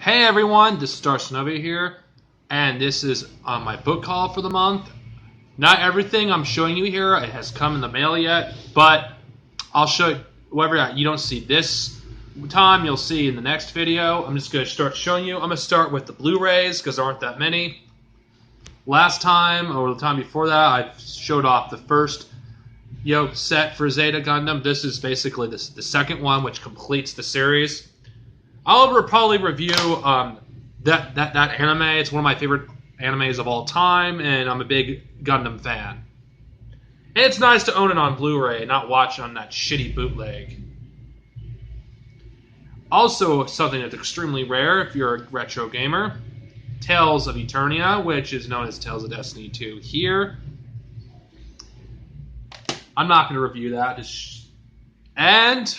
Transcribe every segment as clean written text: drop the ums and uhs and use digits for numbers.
Hey everyone, this is Star Shinobi here, and this is my book haul for the month. Not everything I'm showing you here it has come in the mail yet, but I'll show you whatever you don't see this time, you'll see in the next video. I'm just going to start showing you. I'm going to start with the Blu-rays because there aren't that many. Last time, or the time before that, I showed off the first set for Zeta Gundam. This is basically the second one, which completes the series. I'll probably review that anime. It's one of my favorite animes of all time, and I'm a big Gundam fan. And it's nice to own it on Blu-ray, not watch on that shitty bootleg. Also, something that's extremely rare if you're a retro gamer, Tales of Eternia, which is known as Tales of Destiny 2 here. I'm not going to review that. And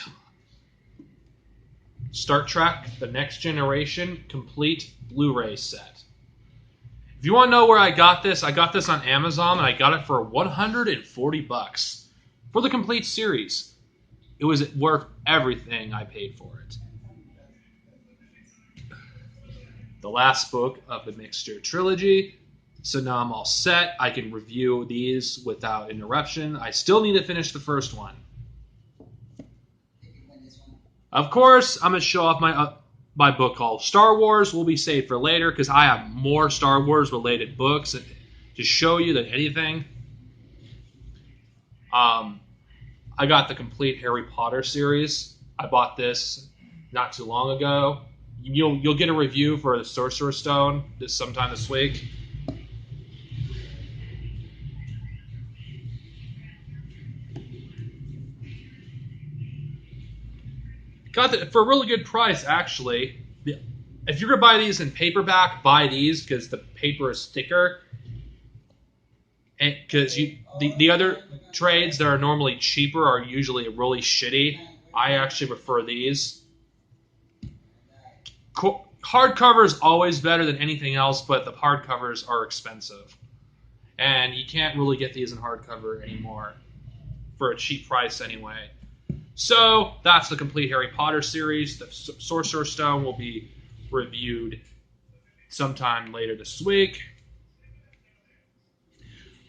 Star Trek The Next Generation complete Blu-ray set. If you want to know where I got this on Amazon, and I got it for $140 for the complete series. It was worth everything I paid for it. The last book of the Mixture trilogy. So now I'm all set. I can review these without interruption. I still need to finish the first one. Of course, I'm going to show off my book haul. Star Wars will be saved for later because I have more Star Wars related books to show you than anything. I got the complete Harry Potter series. I bought this not too long ago. You'll get a review for the Sorcerer's Stone sometime this week. Got it for a really good price, actually. If you're going to buy these in paperback, buy these because the paper is thicker. Because the other trades that are normally cheaper are usually really shitty. I actually prefer these. Hardcover is always better than anything else, but the hardcovers are expensive. And you can't really get these in hardcover anymore for a cheap price anyway. So that's the complete Harry Potter series. The Sorcerer's Stone will be reviewed sometime later this week.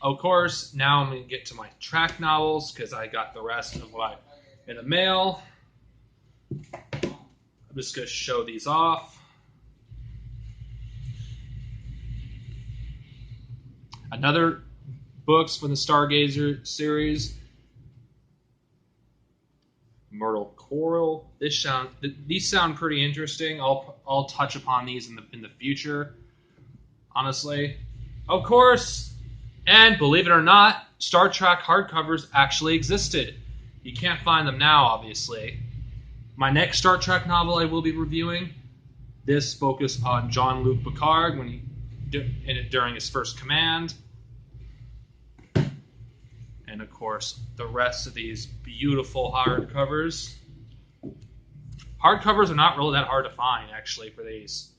Of course, now I'm going to get to my track novels because I got the rest of what in the mail. I'm just going to show these off. Another books from the Stargazer series. Myrtle Coral. These sound pretty interesting. I'll touch upon these in the future. Honestly, of course, and believe it or not, Star Trek hardcovers actually existed. You can't find them now, obviously. My next Star Trek novel I will be reviewing. This focus on Jean-Luc Picard during his first command. And of course, the rest of these beautiful hardcovers. Hardcovers are not really that hard to find, actually, for these.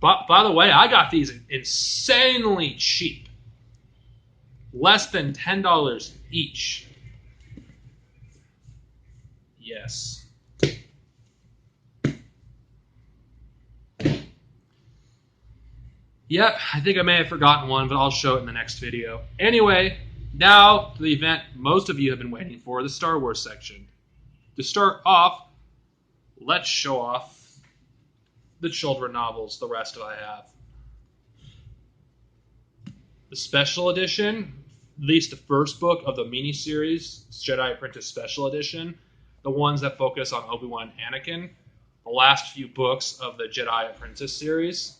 But, by the way, I got these insanely cheap. Less than $10 each. Yes. Yep, I think I may have forgotten one, but I'll show it in the next video. Anyway, now to the event most of you have been waiting for, the Star Wars section. To start off, let's show off the children novels, the rest I have. The special edition, at least the first book of the miniseries, Jedi Apprentice Special Edition, the ones that focus on Obi-Wan and Anakin, the last few books of the Jedi Apprentice series.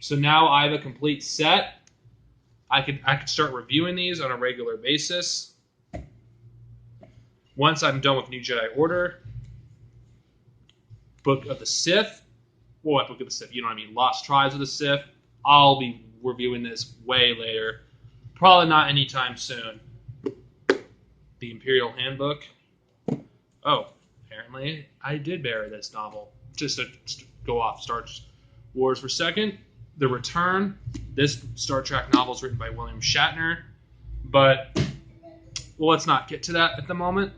So now I have a complete set. I could start reviewing these on a regular basis. Once I'm done with New Jedi Order, Book of the Sith. Well, what Book of the Sith? You know what I mean? Lost Tribes of the Sith. I'll be reviewing this way later. Probably not anytime soon. The Imperial Handbook. Oh, apparently I did bury this novel. Just to go off Star Wars for a second. The Return. This Star Trek novel is written by William Shatner. But, well, let's not get to that at the moment.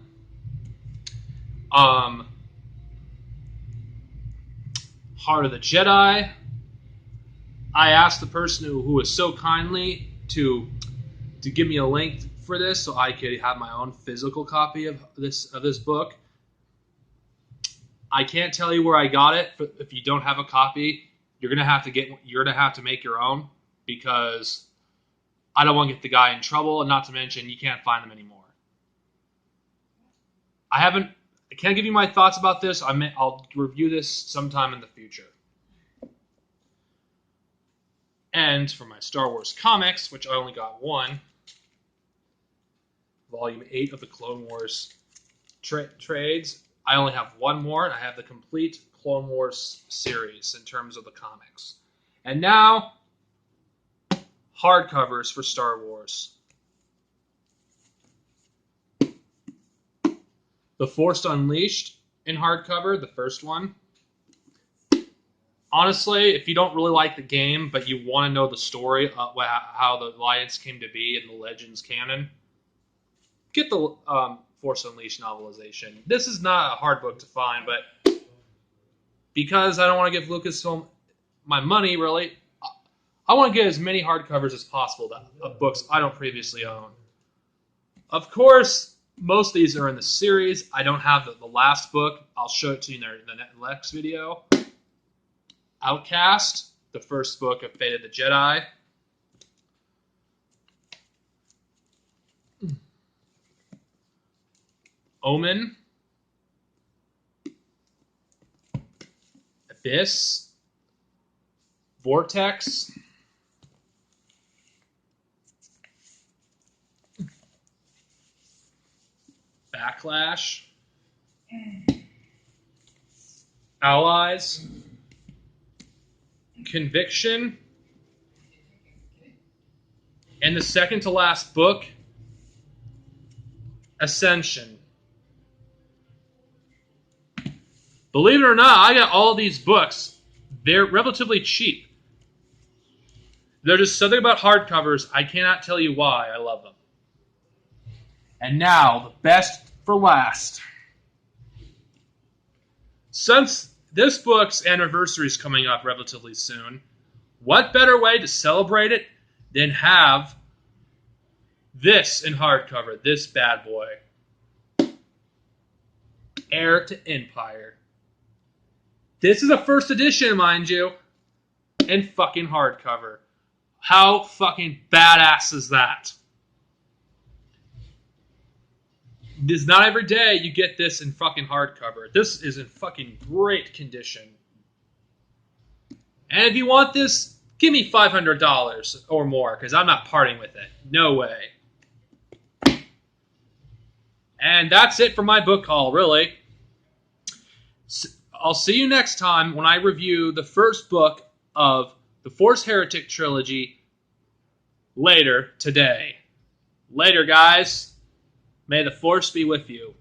Heart of the Jedi. I asked the person who was so kindly to give me a link for this so I could have my own physical copy of this book. I can't tell you where I got it, but if you don't have a copy, you're gonna have to make your own, because I don't want to get the guy in trouble, and not to mention you can't find them anymore. I can't give you my thoughts about this. I'll review this sometime in the future. And for my Star Wars comics, which I only got one, Volume 8 of the Clone Wars trades, I only have one more, and I have the complete Clone Wars series in terms of the comics. And now, hardcovers for Star Wars. The Force Unleashed in hardcover, the first one. Honestly, if you don't really like the game, but you want to know the story of how the Alliance came to be in the Legends canon, get the Force Unleashed novelization. This is not a hard book to find, but because I don't want to give Lucasfilm my money, really, I want to get as many hardcovers as possible of books I don't previously own. Of course, most of these are in the series. I don't have the last book. I'll show it to you in the next video. Outcast, the first book of Fate of the Jedi. Omen. Abyss. Vortex. Backlash. Allies. Conviction. And the second to last book, Ascension. Believe it or not, I got all these books. They're relatively cheap. There's just something about hardcovers. I cannot tell you why I love them. And now, the best for last. Since this book's anniversary is coming up relatively soon, what better way to celebrate it than have this in hardcover, this bad boy. Heir to Empire. This is a first edition, mind you, in fucking hardcover. How fucking badass is that? It's not every day you get this in fucking hardcover. This is in fucking great condition. And if you want this, give me $500 or more, because I'm not parting with it. No way. And that's it for my book haul, really. I'll see you next time when I review the first book of the Force Heretic trilogy later today. Later, guys. May the Force be with you.